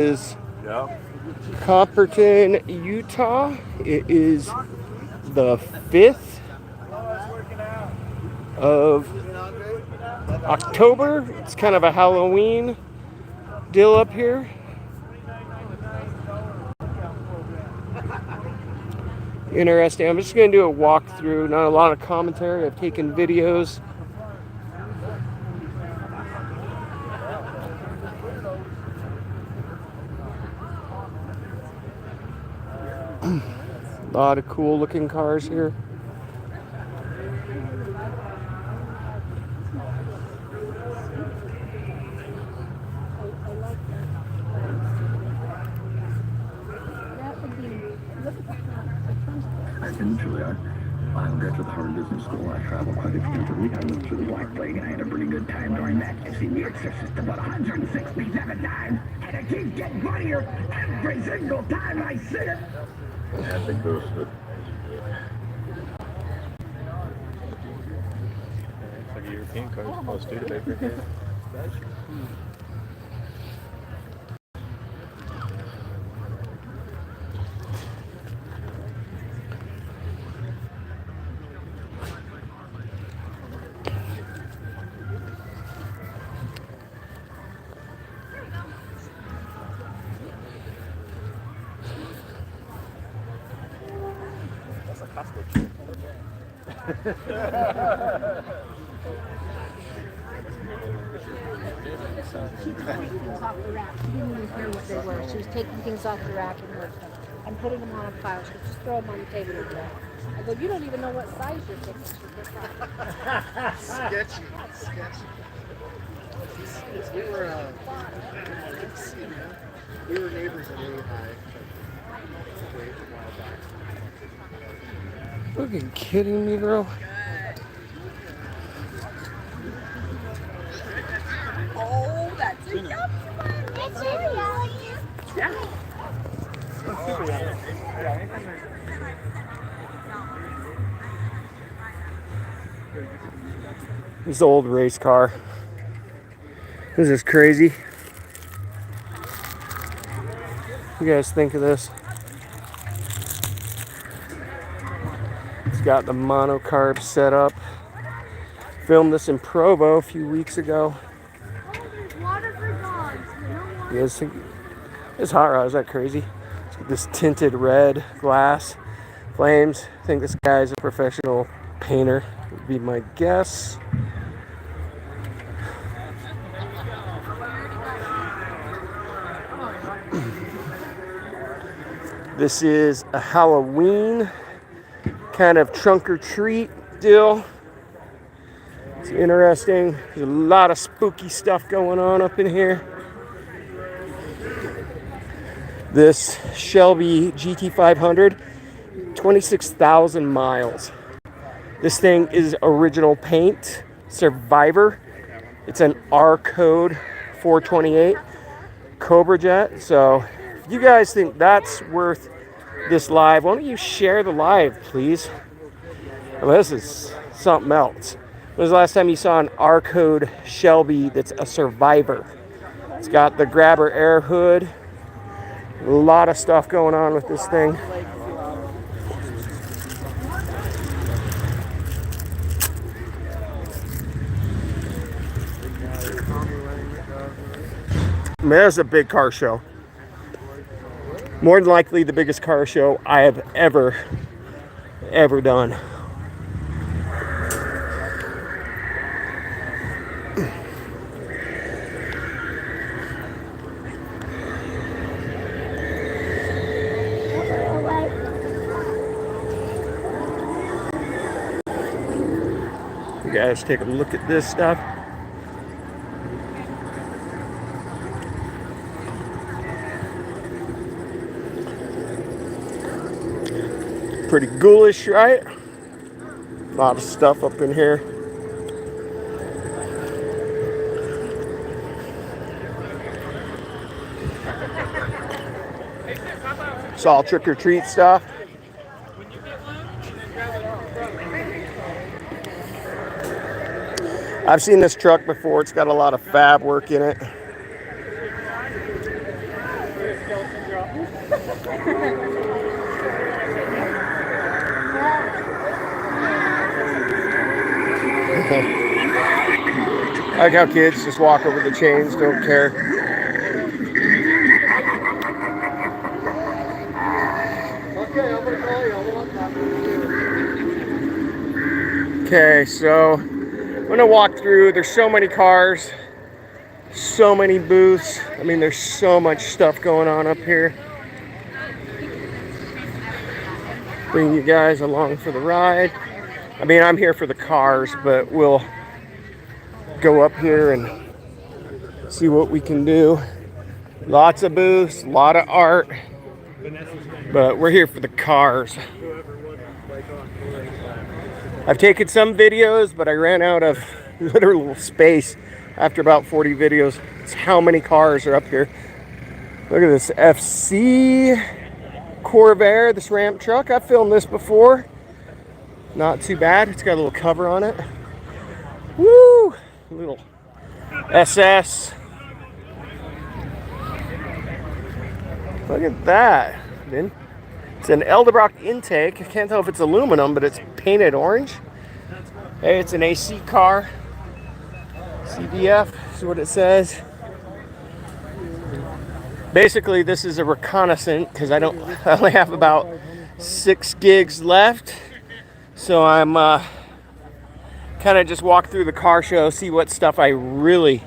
Is Copperton, Utah. It is the 5th of October. It's kind of a Halloween deal up here. Interesting. I'm just going to do a walkthrough, not a lot of commentary. I've taken videos. A lot of cool looking cars here. Eventually, I got to the Harvard Business School. I traveled quite extensively. I lived through the Black Plague, and I had a pretty good time during that. You see, The Exorcist about 167 times, and it keeps getting funnier every single time I see it. I think those. It's like a European car supposed to do. She was taking things off the rack. She didn't even care what they were. She was taking things off the rack and putting them on a pile. She would just throw them on the table and go. I go, you don't even know what size you're picking. She goes, Sketchy. We were neighbors in really high. Fucking kidding me, bro? oh, that's a yummy one. It's really yeah. This old race car. This is crazy. What do you guys think of this? It's got the monocarb set up. Filmed this in Provo a few weeks ago. You guys think it's hot rod? Is that crazy? This tinted red glass flames. I think this guy's a professional painter, would be my guess. This is a Halloween kind of trunk or treat deal. It's interesting. There's a lot of spooky stuff going on up in here. This Shelby GT500, 26,000 miles. This thing is original paint, Survivor. It's an R code 428 Cobra Jet. So if you guys think that's worth this live, why don't you share the live, please? Well, this is something else. When was the last time you saw an R code Shelby that's a Survivor? It's got the grabber air hood. A lot of stuff going on with this thing. Man, there's a big car show. More than likely the biggest car show I have ever done. You guys take a look at this stuff. Pretty ghoulish, right? A lot of stuff up in here. It's all trick or treat stuff. I've seen this truck before. It's got a lot of fab work in it. I like how kids just walk over the chains, don't care. Okay, I'm gonna call you. Okay, so I'm gonna walk through. There's so many cars, so many booths. I mean, there's so much stuff going on up here. Bring you guys along for the ride. I mean, I'm here for the cars, but we'll go up here and see what we can do. Lots of booths, a lot of art, but we're here for the cars. I've taken some videos, but I ran out of literal space after about 40 videos. It's how many cars are up here. Look at this FC Corvair, this ramp truck. I've filmed this before. Not too bad. It's got a little cover on it. Woo! Little SS. Look at that. It's an Eldebrock intake. I can't tell if it's aluminum, but it's painted orange. Hey, it's an AC car. CDF is what it says. Basically, this is a reconnaissance because I only have about 6 gigs left. So I'm kind of just walk through the car show, see what stuff I really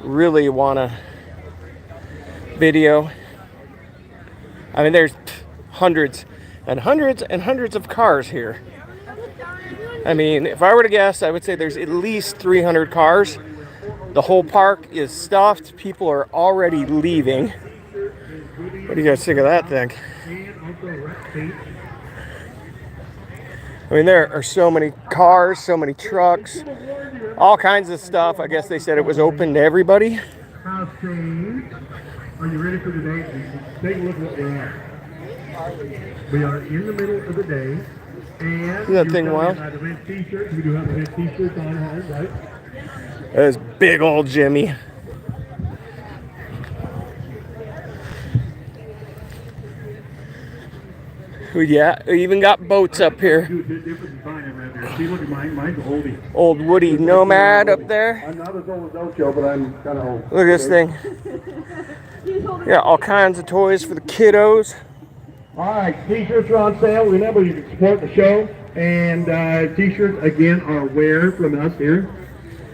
want to video. I mean, there's hundreds and hundreds and hundreds of cars here. I mean, if I were to guess, I would say there's at least 300 cars. The whole park is stuffed. People are already leaving. What do you guys think of that thing? I mean, there are so many cars, so many trucks, all kinds of stuff. I guess they said it was open to everybody. Are you ready for today? Take a look at what we have. We are in the middle of the day. And isn't that thing wild? T-shirts. We do have red T-shirts on hand, right? There's big old Jimmy. Yeah, we even got boats up here. See, look at mine. Mine's oldie. Old Woody Nomad up there. I'm not as old as Ocho, but I'm kind of old. Look at this thing. Yeah, all kinds of toys for the kiddos. All right, T-shirts are on sale. Remember, you can support the show. And T-shirts, again, are wear from us here.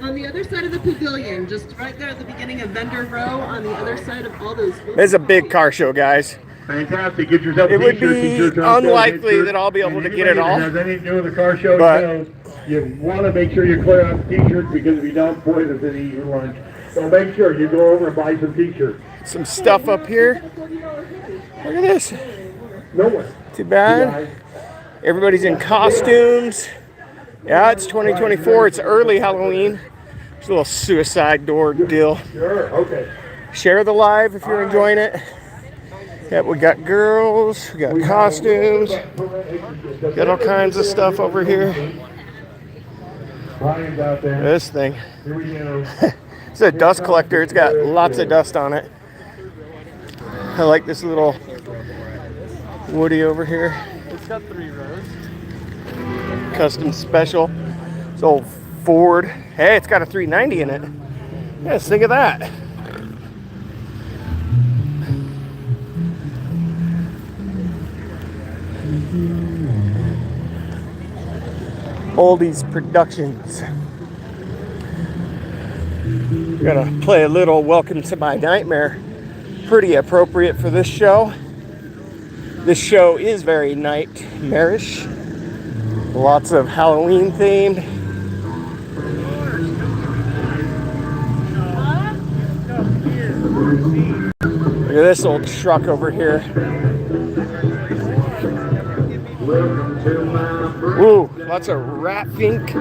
On the other side of the pavilion, just right there at the beginning of vendor row, on the other side of all those booths. It's a big car show, guys. Fantastic. Get yourself It would T-shirts, be T-shirts on sale, unlikely T-shirts. that I'll be able And to get it all. anybody that has anything to do with the car show, But you want to make sure you clear out the T-shirts because if you don't, boy, does it eat your lunch. So make sure you go over and buy some T-shirts. some stuff up here. Look at this. Nowhere. Too bad. Everybody's in costumes. Yeah, it's 2024. It's early Halloween. There's a little suicide door deal. Sure, okay. Share the live if you're enjoying it. Yeah, we got girls, we got costumes, got all kinds of stuff over here. Ryan's out there. This thing. Here we go. It's a dust collector. It's got lots of dust on it. I like this little Woody over here. It's got 3 rows. Custom special. It's old Ford. Hey, it's got a 390 in it. Yes, think of that. Oldies Productions. We're gonna play a little Welcome to My Nightmare. Pretty appropriate for this show. This show is very nightmarish. Lots of Halloween themed. Look at this old truck over here. Ooh, lots of rat ink.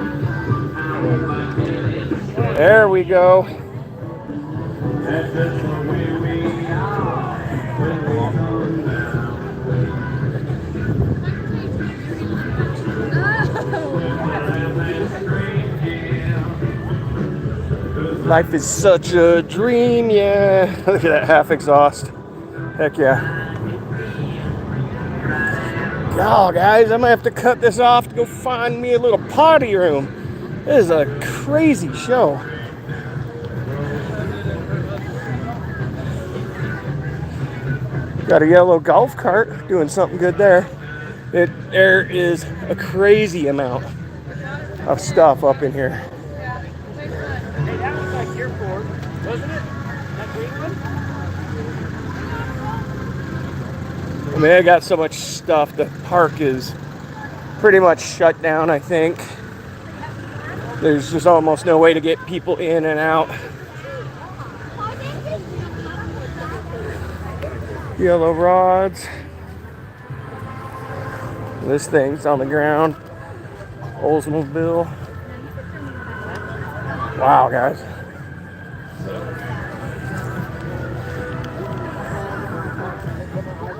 There we go. Life is such a dream, yeah. Look at that half exhaust. Heck yeah. Oh, guys, I might have to cut this off to go find me a little potty room. This is a crazy show. Got a yellow golf cart doing something good there. There is a crazy amount of stuff up in here. Hey, that was like your Ford, wasn't it? That green one? I mean, I got so much stuff. The park is pretty much shut down, I think. There's just almost no way to get people in and out. Yellow rods. This thing's on the ground. Oldsmobile. Wow, guys.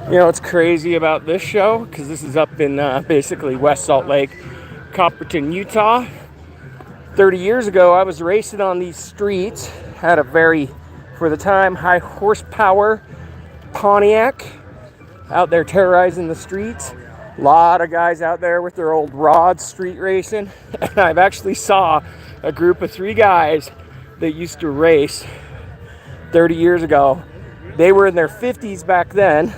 You know what's crazy about this show? Because this is up in basically West Salt Lake, Copperton, Utah. 30 years ago, I was racing on these streets. Had a very, for the time, high horsepower Pontiac out there terrorizing the streets. A lot of guys out there with their old rods street racing. And I've actually saw a group of 3 guys that used to race 30 years ago. They were in their 50s back then,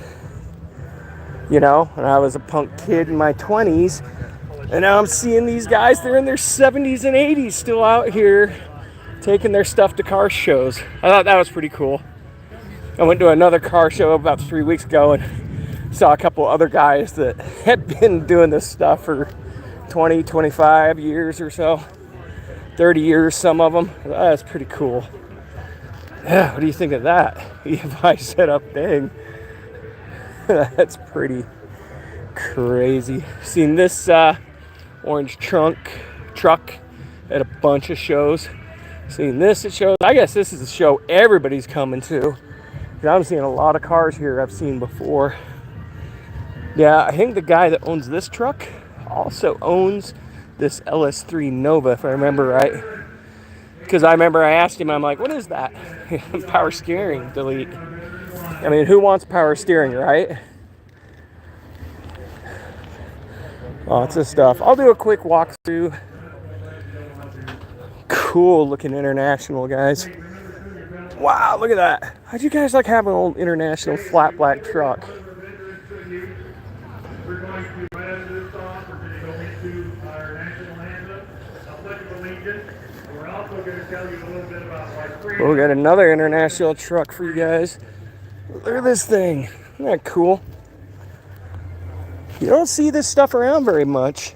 you know, and I was a punk kid in my 20s. And now I'm seeing these guys, they're in their 70s and 80s still out here taking their stuff to car shows. I thought that was pretty cool. I went to another car show about 3 weeks ago and saw a couple other guys that had been doing this stuff for 20, 25 years or so. 30 years, some of them. That's pretty cool. Yeah, what do you think of that? EFI setup thing. That's pretty crazy. Seen this orange truck at a bunch of shows. Seen this at shows. I guess this is a show everybody's coming to. I'm seeing a lot of cars here I've seen before. Yeah, I think the guy that owns this truck also owns this LS3 Nova, if I remember right. Because I remember I asked him, I'm like, what is that? Power steering, delete. I mean, who wants power steering, right? Lots of stuff. I'll do a quick walkthrough. Cool looking International, guys. Wow, look at that. How'd you guys like have an old International flat black truck? We're going to add this off. We're going to go into our national anthem, Pledge of Allegiance. And we're also going to tell you a little bit about like freedom. We got another International truck for you guys. Look at this thing. Isn't that cool? You don't see this stuff around very much.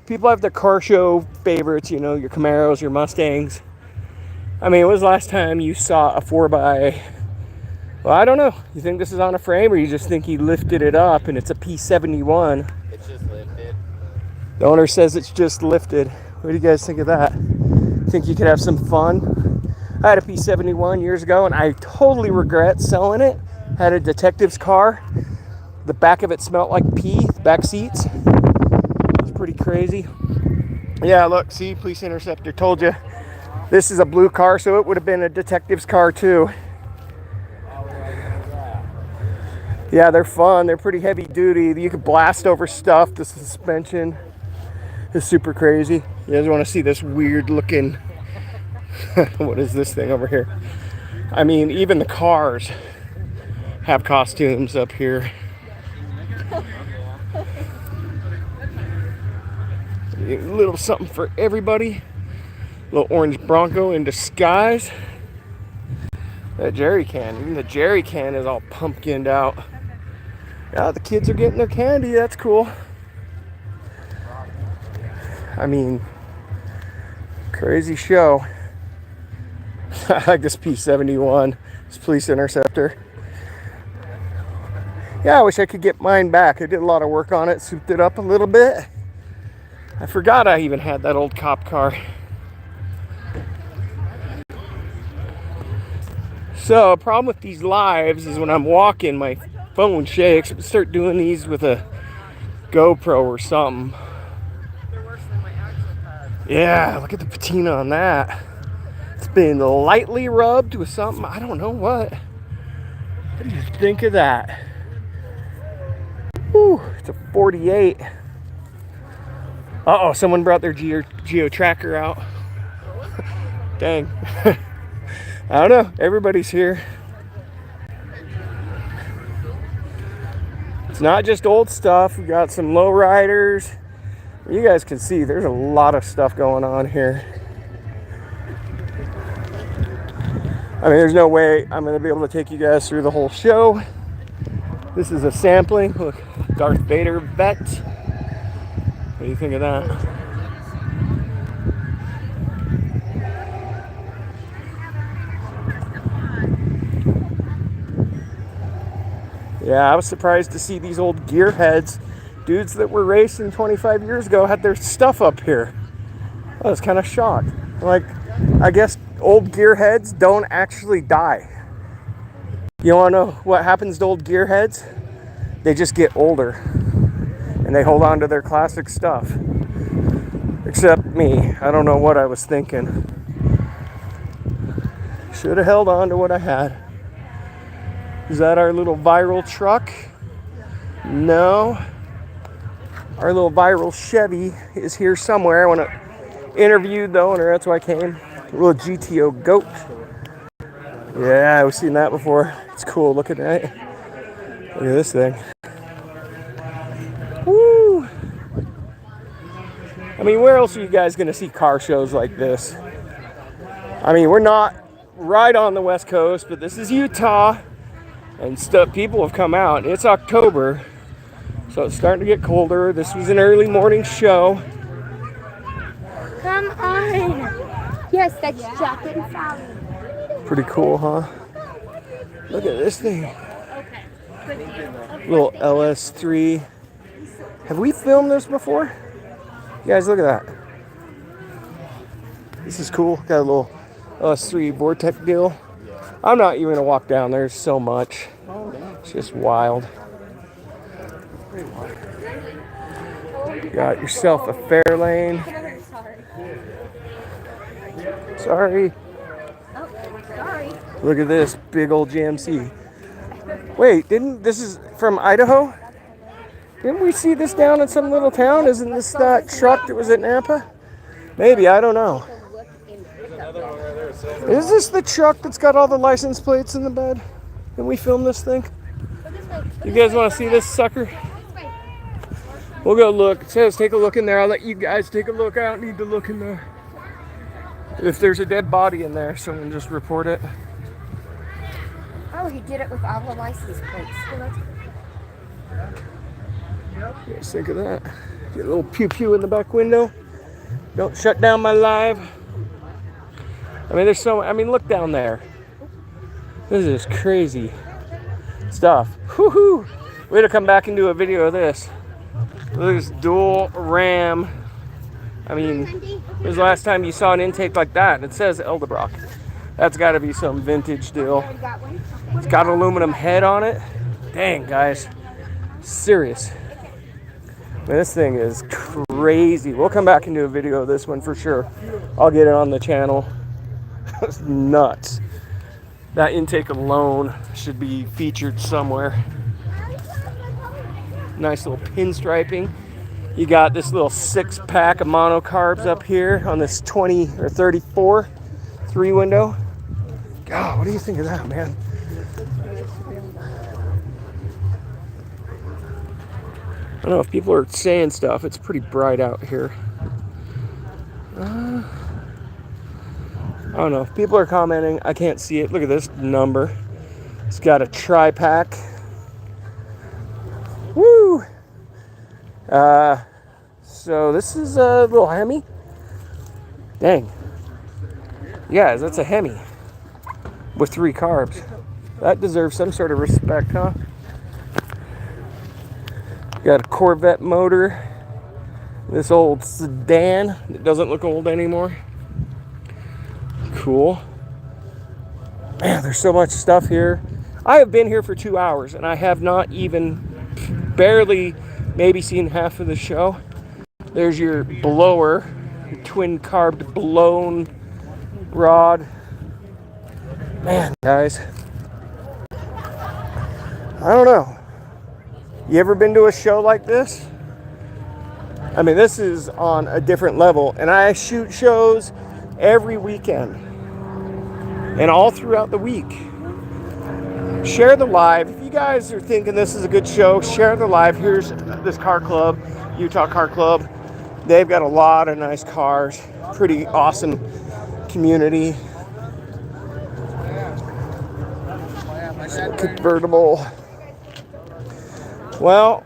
People have their car show favorites, you know, your Camaros, your Mustangs. I mean, when was the last time you saw a 4x? Well, I don't know. You think this is on a frame, or you just think he lifted it up and it's a P71? It's just lifted. The owner says it's just lifted. What do you guys think of that? Think you could have some fun? I had a P71 years ago, and I totally regret selling it. Had a detective's car. The back of it smelled like pee, the back seats. It's pretty crazy. Yeah, look, see, police interceptor. Told you. This is a blue car, so it would have been a detective's car too. Yeah, they're fun. They're pretty heavy duty. You could blast over stuff. The suspension is super crazy. You guys want to see this weird looking... What is this thing over here? I mean, even the cars have costumes up here. A little something for everybody. Little orange Bronco in disguise. That jerry can. Even the jerry can is all pumpkined out. Yeah, the kids are getting their candy. That's cool. I mean, crazy show. I like this P71. This police interceptor. Yeah, I wish I could get mine back. I did a lot of work on it, souped it up a little bit. I forgot I even had that old cop car. So, a problem with these lives is when I'm walking, my phone shakes. I start doing these with a GoPro or something. They're worse than my actual pad. Yeah, look at the patina on that. It's been lightly rubbed with something. I don't know what. What do you think of that? Whew, it's a 48. Uh-oh, someone brought their geo tracker out. Dang. I don't know. Everybody's here. It's not just old stuff. We got some low riders. You guys can see there's a lot of stuff going on here. I mean, there's no way I'm going to be able to take you guys through the whole show. This is a sampling. Look, Darth Vader vet. What do you think of that? Yeah, I was surprised to see these old gearheads. Dudes that were racing 25 years ago had their stuff up here. I was kind of shocked. Like, I guess old gearheads don't actually die. You want to know what happens to old gearheads? They just get older. And they hold on to their classic stuff. Except me. I don't know what I was thinking. Should have held on to what I had. Is that our little viral truck? No. Our little viral Chevy is here somewhere. I want to interview the owner. That's why I came. A little GTO goat. Yeah, I've seen that before. It's cool looking at it. Look at this thing. Woo! I mean, where else are you guys going to see car shows like this? I mean, we're not right on the West Coast, but this is Utah. And stuff, people have come out. It's October, so it's starting to get colder. This was an early morning show. Come on. Yes, that's Jacket and Sally. Pretty cool, huh? Look at this thing. Little LS3. Have we filmed this before? You guys, look at that. This is cool. Got a little LS3 Vortex deal. I'm not even going to walk down. There's so much. It's just wild. Got yourself a Fairlane. Sorry. Sorry. Look at this big old GMC. Wait, this is from Idaho? Didn't we see this down in some little town? Isn't this that truck that was at Nampa? Maybe, I don't know. Is this the truck that's got all the license plates in the bed? Can we film this thing? You guys want to see this sucker? We'll go look. It says take a look in there. I'll let you guys take a look. I don't need to look in there. If there's a dead body in there, someone just report it. Oh, he did it with all the license plates. You guys think of that? Get a little pew pew in the back window. Don't shut down my live. I mean, look down there. This is crazy stuff. Woohoo! Way to come back and do a video of this. Look at this dual ram. I mean, when was the last time you saw an intake like that? It says Eldebrock. That's got to be some vintage deal. It's got aluminum head on it. Dang, guys. Serious. Man, this thing is crazy. We'll come back and do a video of this one for sure. I'll get it on the channel. It's nuts. That intake alone should be featured somewhere. Nice little pinstriping. You got this little 6-pack of monocarbs up here on this 20 or 34 3-window. God, what do you think of that, man? I don't know if people are saying stuff. It's pretty bright out here. I don't know. If people are commenting, I can't see it. Look at this number. It's got a tri-pack. Woo! So this is a little Hemi. Dang. Yeah, that's a Hemi with 3 carbs. That deserves some sort of respect, huh? Got a Corvette motor. This old sedan that doesn't look old anymore. Cool. Man, there's so much stuff here. I have been here for 2 hours and I have not even barely maybe seen half of the show. There's your blower, your twin carbed blown rod. Man, guys. I don't know. You ever been to a show like this? I mean, this is on a different level, and I shoot shows every weekend and all throughout the week. Share the live. If you guys are thinking this is a good show, share the live. Here's this car club, Utah Car Club. They've got a lot of nice cars. Pretty awesome community. Convertible. Well,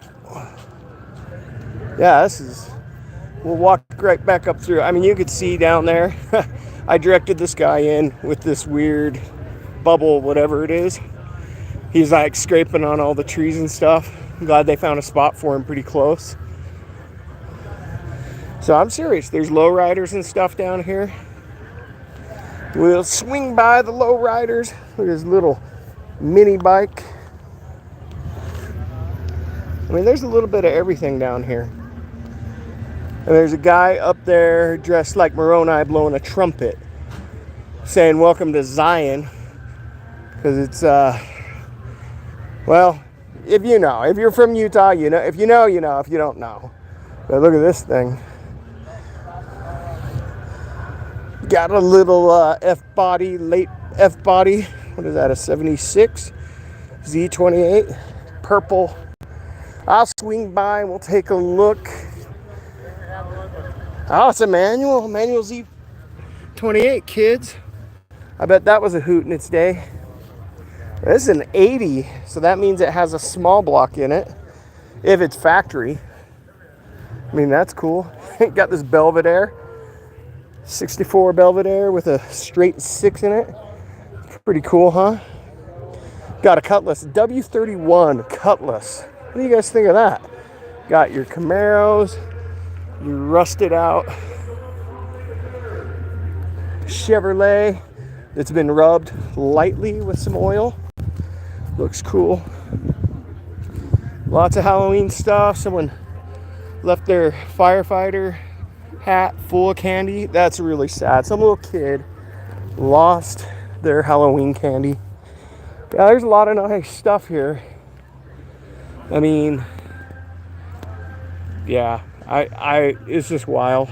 yeah, this is, we'll walk right back up through. I mean, you could see down there, I directed this guy in with this weird bubble, whatever it is. He's like scraping on all the trees and stuff. I'm glad they found a spot for him pretty close. So I'm serious, there's lowriders and stuff down here. We'll swing by the lowriders. Look at this little mini bike. I mean, there's a little bit of everything down here. And there's a guy up there dressed like Moroni blowing a trumpet, saying welcome to Zion. Because it's, well, if you know. If you're from Utah, you know. If you know, you know. If you don't know. But look at this thing. Got a little F-body, late F-body. What is that, a 76? Z28. Purple. I'll swing by and we'll take a look. Oh, it's a manual Z28, kids. I bet that was a hoot in its day. This is an 80, so that means it has a small block in it, if it's factory. I mean, that's cool. Got this Belvedere, 64 Belvedere with a straight 6 in it. Pretty cool, huh? Got a Cutlass, W31 Cutlass. What do you guys think of that? Got your Camaros, your rusted out Chevrolet that's been rubbed lightly with some oil. Looks cool. Lots of Halloween stuff. Someone left their firefighter hat full of candy. That's really sad. Some little kid lost their Halloween candy. Yeah, there's a lot of nice stuff here. I mean, yeah, it's just wild.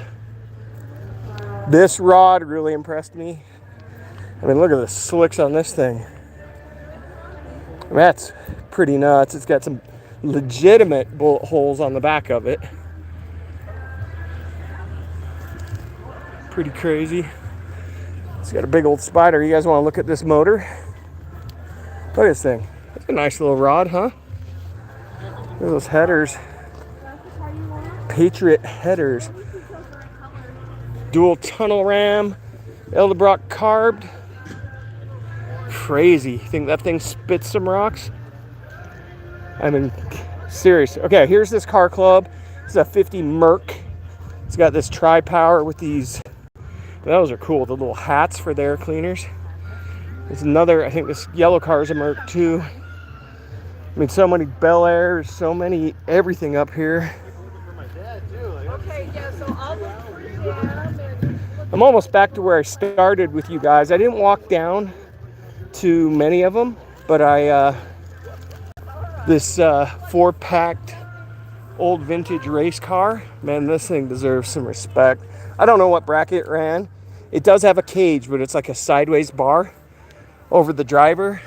This rod really impressed me. I mean, look at the slicks on this thing. That's pretty nuts. It's got some legitimate bullet holes on the back of it. Pretty crazy. It's got a big old spider. You guys want to look at this motor? Look at this thing. That's a nice little rod, huh? Look at those headers. Patriot headers. Dual tunnel ram. Edelbrock carbed. Crazy. Think that thing spits some rocks? I mean, serious. Okay, here's this car club. It's a 50 Merc. It's got this tri-power with these. Those are cool. The little hats for their cleaners. There's another, I think this yellow car is a Merc too. I mean, so many Bel Airs, so many everything up here. Okay, yeah, so I'll look for them. I'm almost back to where I started with you guys. I didn't walk down to many of them, but this 4-packed old vintage race car, man, this thing deserves some respect. I don't know what bracket it ran. It does have a cage, but it's like a sideways bar over the driver.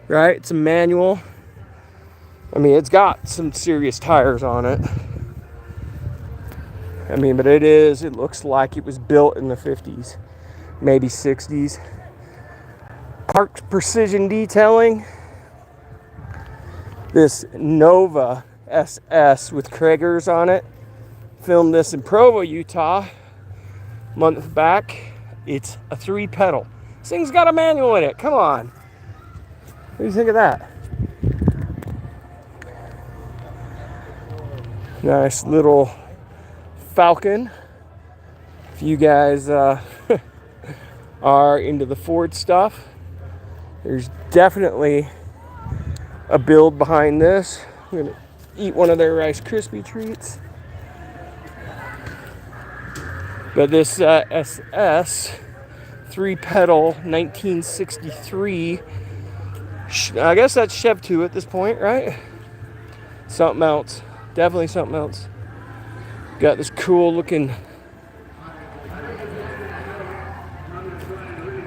Right? It's a manual. I mean, it's got some serious tires on it. I mean, but it looks like it was built in the 50s, maybe 60s. Parked precision detailing. This Nova SS with Kragers on it. Filmed this in Provo, Utah, a month back. It's a 3-pedal. This thing's got a manual in it. Come on. What do you think of that? Nice little Falcon. If you guys are into the Ford stuff, there's definitely a build behind this. I'm gonna eat one of their Rice Krispie treats. But this SS 3-pedal 1963 I guess that's Chev 2 at this point, right? Something else. Definitely something else. Got this cool looking.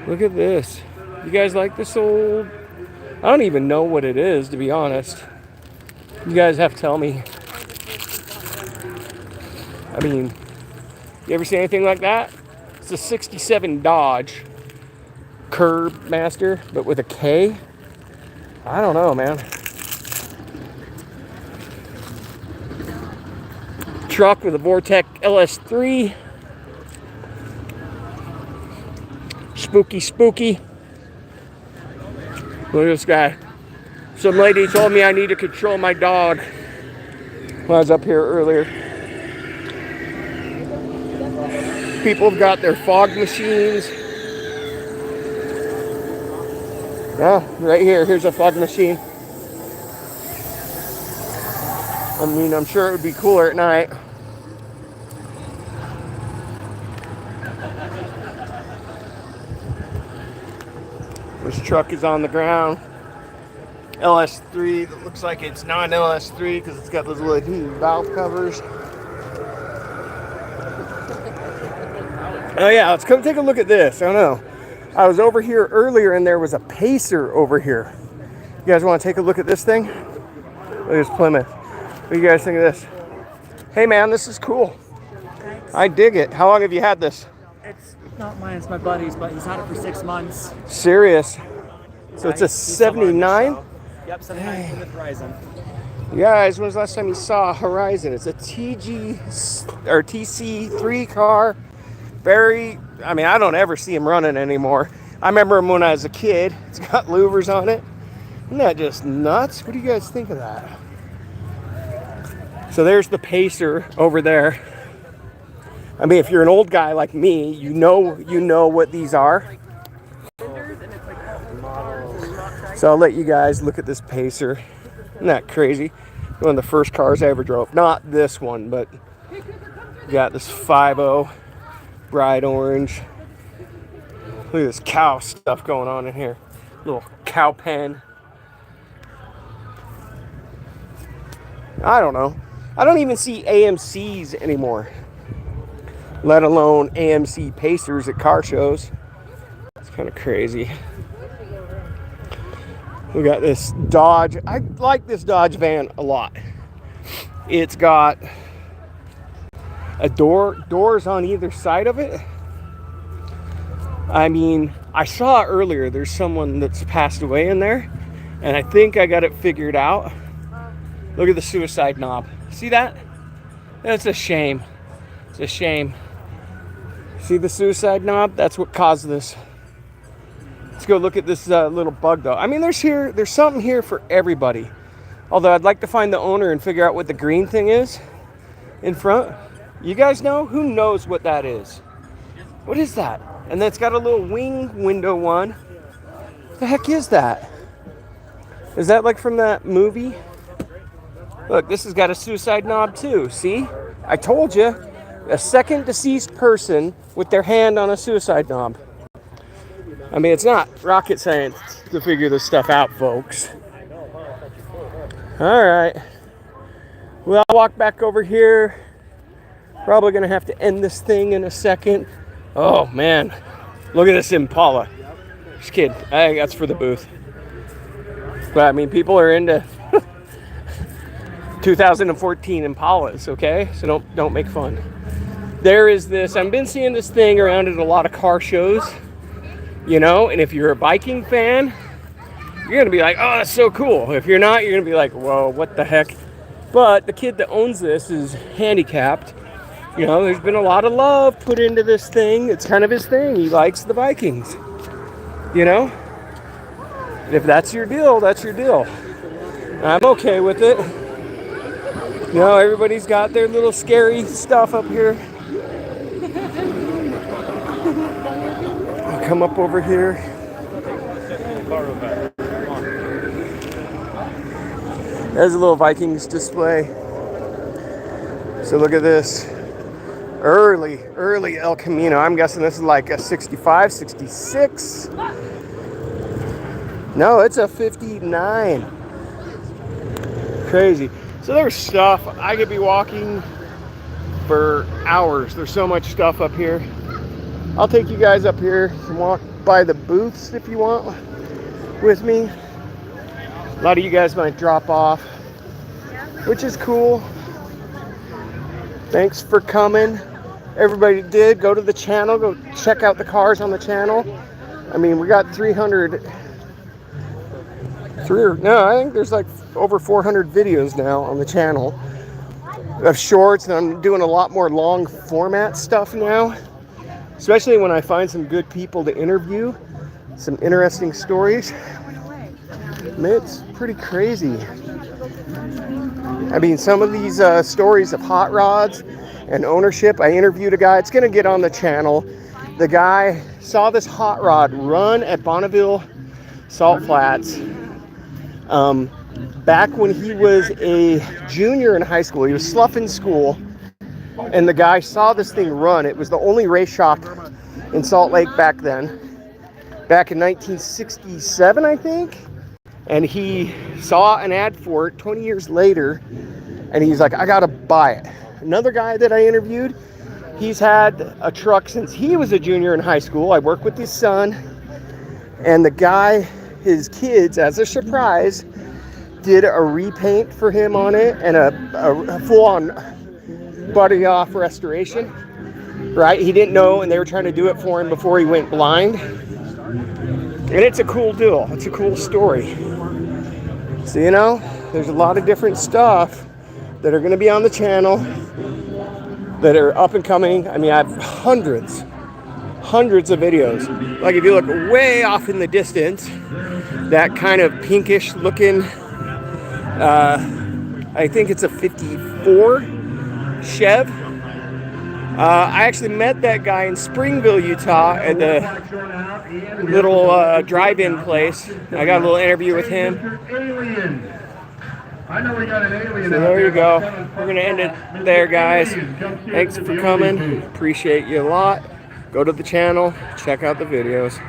Look at this. You guys like this old? I don't even know what it is, to be honest. You guys have to tell me. I mean, you ever see anything like that? It's a 67 Dodge Curb Master, but with a K. I don't know, man. Truck with a Vortec LS3. Spooky, spooky. Look at this guy. Some lady told me I need to control my dog when I was up here earlier. People have got their fog machines. Yeah, right here. Here's a fog machine. I mean, I'm sure it would be cooler at night. This truck is on the ground. LS3 that looks like it's not an LS3 because it's got those little hidden valve covers. Oh yeah, let's come take a look at this. I don't know. I was over here earlier and there was a Pacer over here. You guys want to take a look at this thing? Look at this Plymouth. What do you guys think of this? Hey man, this is cool. Thanks. I dig it. How long have you had this? It's not mine, it's my buddy's, but he's had it for 6 months. Serious? So it's a He's somewhere on the 79? show. Yep, 79 Plymouth Horizon. You guys, when was the last time you saw a Horizon? It's a TC3 car. I mean, I don't ever see them running anymore. I remember them when I was a kid. It's got louvers on it. Isn't that just nuts? What do you guys think of that? So there's the Pacer over there. I mean, if you're an old guy like me, you know what these are. So I'll let you guys look at this Pacer. Isn't that crazy? One of the first cars I ever drove. Not this one, but got this 5.0 bright orange. Look at this cow stuff going on in here. Little cow pen. I don't know. I don't even see AMCs anymore, let alone AMC Pacers at car shows. It's kind of crazy. We got this Dodge. I like this Dodge van a lot. It's got a doors on either side of it. I mean, I saw earlier there's someone that's passed away in there, and I think I got it figured out. Look at the suicide knob. See that? That's a shame. It's a shame. See the suicide knob? That's what caused this. Let's go look at this little bug though. I mean, there's something here for everybody. Although I'd like to find the owner and figure out what the green thing is in front. You guys know? Who knows what that is? What is that? And then it's got a little wing window one. What the heck is that? Is that like from that movie? Look, this has got a suicide knob too. See? I told you. A second deceased person with their hand on a suicide knob. I mean, it's not rocket science to figure this stuff out, folks. All right. Well, I'll walk back over here. Probably going to have to end this thing in a second. Oh, man. Look at this Impala. Just kidding. I think that's for the booth. But, I mean, people are into 2014 Impalas, okay? So don't make fun. There is this. I've been seeing this thing around at a lot of car shows. You know, and if you're a biking fan, you're going to be like, oh, that's so cool. If you're not, you're going to be like, whoa, what the heck? But the kid that owns this is handicapped. You know, there's been a lot of love put into this thing. It's kind of his thing. He likes the Vikings. You know? And if that's your deal, that's your deal. I'm okay with it. You know, everybody's got their little scary stuff up here. I'll come up over here. There's a little Vikings display. So look at this. Early El Camino. I'm guessing this is like a 65, 66. No, it's a 59. Crazy. So there's stuff. I could be walking for hours. There's so much stuff up here. I'll take you guys up here and walk by the booths if you want with me. A lot of you guys might drop off, which is cool. Thanks for coming. Everybody did go to the channel, go check out the cars on the channel. I mean, we got I think there's like over 400 videos now on the channel of shorts, and I'm doing a lot more long format stuff now, especially when I find some good people to interview, some interesting stories. Man, it's pretty crazy. I mean, some of these stories of hot rods and ownership. I interviewed a guy, it's gonna get on the channel. The guy saw this hot rod run at Bonneville Salt Flats back when he was a junior in high school. He was sloughing school, and the guy saw this thing run. It was the only race shop in Salt Lake back then, back in 1967, I think. And he saw an ad for it 20 years later, and he's like, I gotta buy it. Another guy that I interviewed, he's had a truck since he was a junior in high school. I work with his son, and the guy, his kids, as a surprise, did a repaint for him on it and a full-on body off restoration, right? He didn't know, and they were trying to do it for him before he went blind. And it's a cool deal. It's a cool story. So, you know, there's a lot of different stuff that are going to be on the channel that are up and coming. I mean, I have hundreds of videos. Like if you look way off in the distance, that kind of pinkish looking, I think it's a 54 Chev. I actually met that guy in Springville, Utah at the little drive-in place. I got a little interview with him. I know we got an alien. So there you go. We're going to end it there, guys. Thanks for coming. Appreciate you a lot. Go to the channel. Check out the videos.